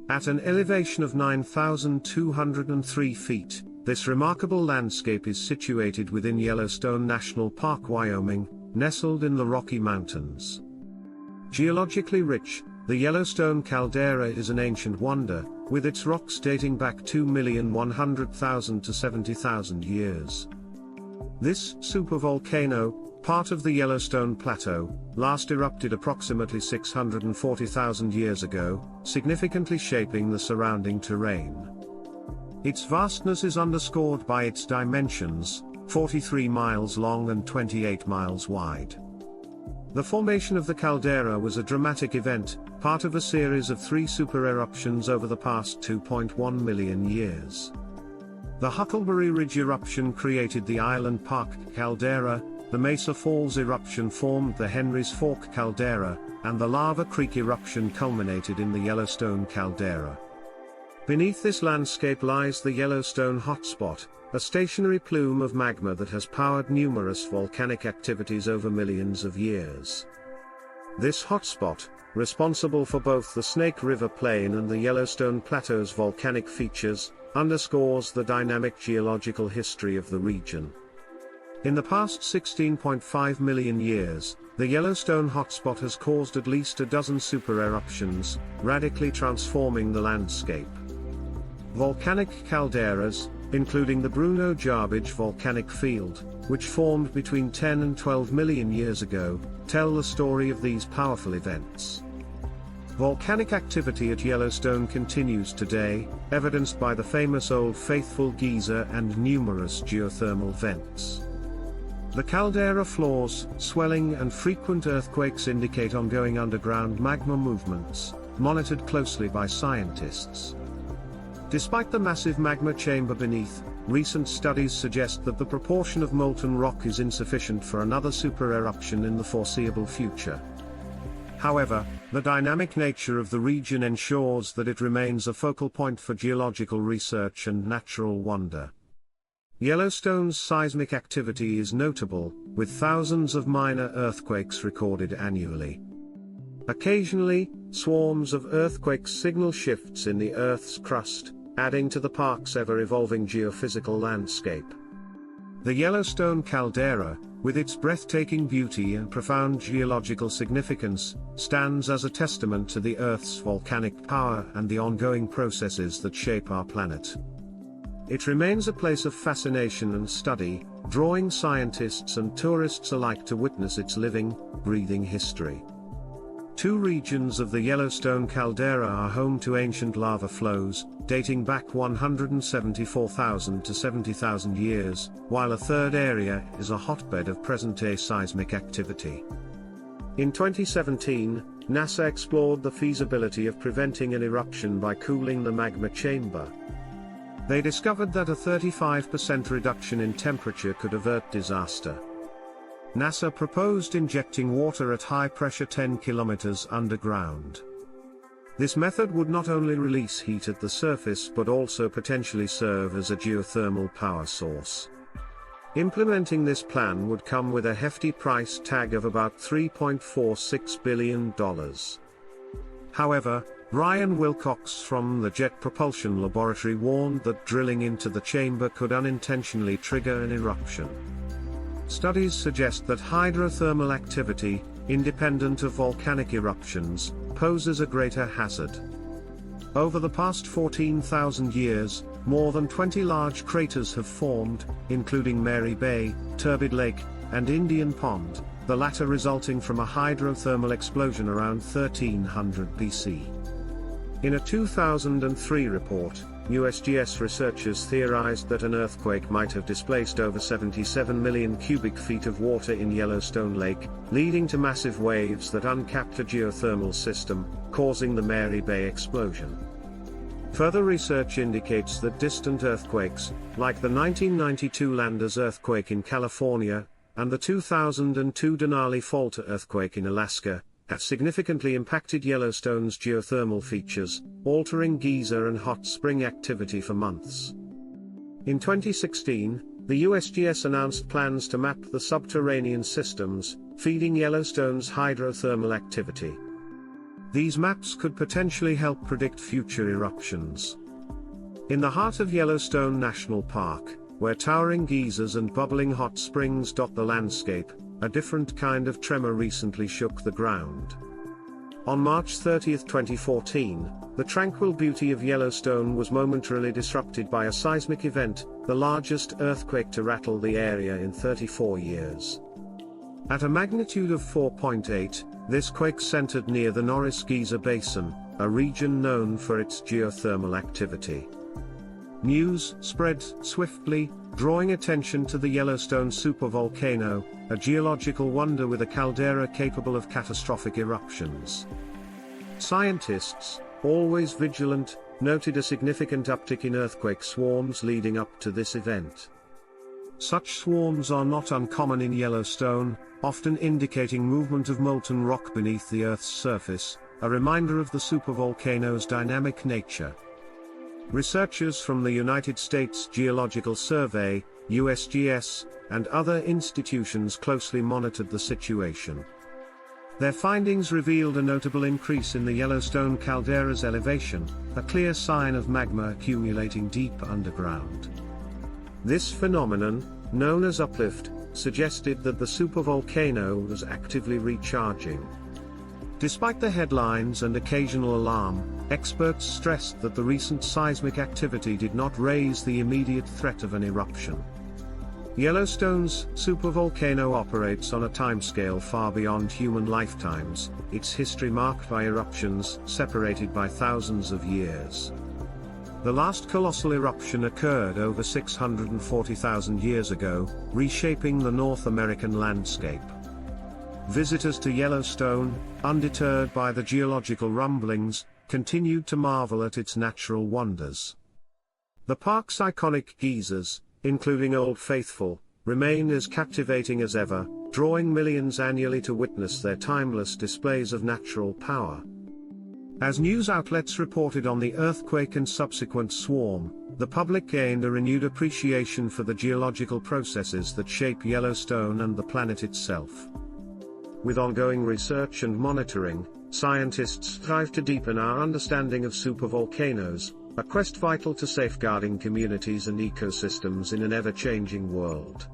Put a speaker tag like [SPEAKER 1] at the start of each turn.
[SPEAKER 1] At an elevation of 9,203 feet, this remarkable landscape is situated within Yellowstone National Park, Wyoming, nestled in the Rocky Mountains. Geologically rich, the Yellowstone Caldera is an ancient wonder, with its rocks dating back 2,100,000 to 70,000 years. This supervolcano, part of the Yellowstone Plateau, last erupted approximately 640,000 years ago, significantly shaping the surrounding terrain. Its vastness is underscored by its dimensions, 43 miles long and 28 miles wide. The formation of the caldera was a dramatic event, part of a series of 3 super-eruptions over the past 2.1 million years. The Huckleberry Ridge eruption created the Island Park caldera, the Mesa Falls eruption formed the Henry's Fork caldera, and the Lava Creek eruption culminated in the Yellowstone caldera. Beneath this landscape lies the Yellowstone hotspot, a stationary plume of magma that has powered numerous volcanic activities over millions of years. This hotspot, responsible for both the Snake River Plain and the Yellowstone Plateau's volcanic features, underscores the dynamic geological history of the region. In the past 16.5 million years, the Yellowstone hotspot has caused at least a dozen super-eruptions, radically transforming the landscape. Volcanic calderas, including the Bruno Jarbidge volcanic field, which formed between 10 and 12 million years ago, tell the story of these powerful events. Volcanic activity at Yellowstone continues today, evidenced by the famous Old Faithful geyser and numerous geothermal vents. The caldera floors, swelling and frequent earthquakes indicate ongoing underground magma movements, monitored closely by scientists. Despite the massive magma chamber beneath, recent studies suggest that the proportion of molten rock is insufficient for another super-eruption in the foreseeable future. However, the dynamic nature of the region ensures that it remains a focal point for geological research and natural wonder. Yellowstone's seismic activity is notable, with thousands of minor earthquakes recorded annually. Occasionally, swarms of earthquakes signal shifts in the Earth's crust, adding to the park's ever-evolving geophysical landscape. The Yellowstone caldera, with its breathtaking beauty and profound geological significance, stands as a testament to the Earth's volcanic power and the ongoing processes that shape our planet. It remains a place of fascination and study, drawing scientists and tourists alike to witness its living, breathing history. 2 regions of the Yellowstone caldera are home to ancient lava flows, dating back 174,000 to 70,000 years, while a third area is a hotbed of present-day seismic activity. In 2017, NASA explored the feasibility of preventing an eruption by cooling the magma chamber. They discovered that a 35% reduction in temperature could avert disaster. NASA proposed injecting water at high pressure 10 kilometers underground. This method would not only release heat at the surface but also potentially serve as a geothermal power source. Implementing this plan would come with a hefty price tag of about $3.46 billion. However, Brian Wilcox from the Jet Propulsion Laboratory warned that drilling into the chamber could unintentionally trigger an eruption. Studies suggest that hydrothermal activity, independent of volcanic eruptions, poses a greater hazard. Over the past 14,000 years, more than 20 large craters have formed, including Mary Bay, Turbid Lake, and Indian Pond, the latter resulting from a hydrothermal explosion around 1300 BC. In a 2003 report, USGS researchers theorized that an earthquake might have displaced over 77 million cubic feet of water in Yellowstone Lake, leading to massive waves that uncapped a geothermal system, causing the Mary Bay explosion. Further research indicates that distant earthquakes, like the 1992 Landers earthquake in California, and the 2002 Denali Fault earthquake in Alaska, have significantly impacted Yellowstone's geothermal features, altering geyser and hot spring activity for months. In 2016, the USGS announced plans to map the subterranean systems, feeding Yellowstone's hydrothermal activity. These maps could potentially help predict future eruptions. In the heart of Yellowstone National Park, where towering geysers and bubbling hot springs dot the landscape, a different kind of tremor recently shook the ground. On March 30, 2014, the tranquil beauty of Yellowstone was momentarily disrupted by a seismic event, the largest earthquake to rattle the area in 34 years. At a magnitude of 4.8, this quake centered near the Norris Geyser Basin, a region known for its geothermal activity. News spread swiftly, drawing attention to the Yellowstone Supervolcano, a geological wonder with a caldera capable of catastrophic eruptions. Scientists, always vigilant, noted a significant uptick in earthquake swarms leading up to this event. Such swarms are not uncommon in Yellowstone, often indicating movement of molten rock beneath the Earth's surface, a reminder of the supervolcano's dynamic nature. Researchers from the United States Geological Survey, USGS, and other institutions closely monitored the situation. Their findings revealed a notable increase in the Yellowstone Caldera's elevation, a clear sign of magma accumulating deep underground. This phenomenon, known as uplift, suggested that the supervolcano was actively recharging. Despite the headlines and occasional alarm, experts stressed that the recent seismic activity did not raise the immediate threat of an eruption. Yellowstone's supervolcano operates on a timescale far beyond human lifetimes, its history marked by eruptions separated by thousands of years. The last colossal eruption occurred over 640,000 years ago, reshaping the North American landscape. Visitors to Yellowstone, undeterred by the geological rumblings, continued to marvel at its natural wonders. The park's iconic geysers, including Old Faithful, remain as captivating as ever, drawing millions annually to witness their timeless displays of natural power. As news outlets reported on the earthquake and subsequent swarm, the public gained a renewed appreciation for the geological processes that shape Yellowstone and the planet itself. With ongoing research and monitoring, scientists strive to deepen our understanding of supervolcanoes, a quest vital to safeguarding communities and ecosystems in an ever-changing world.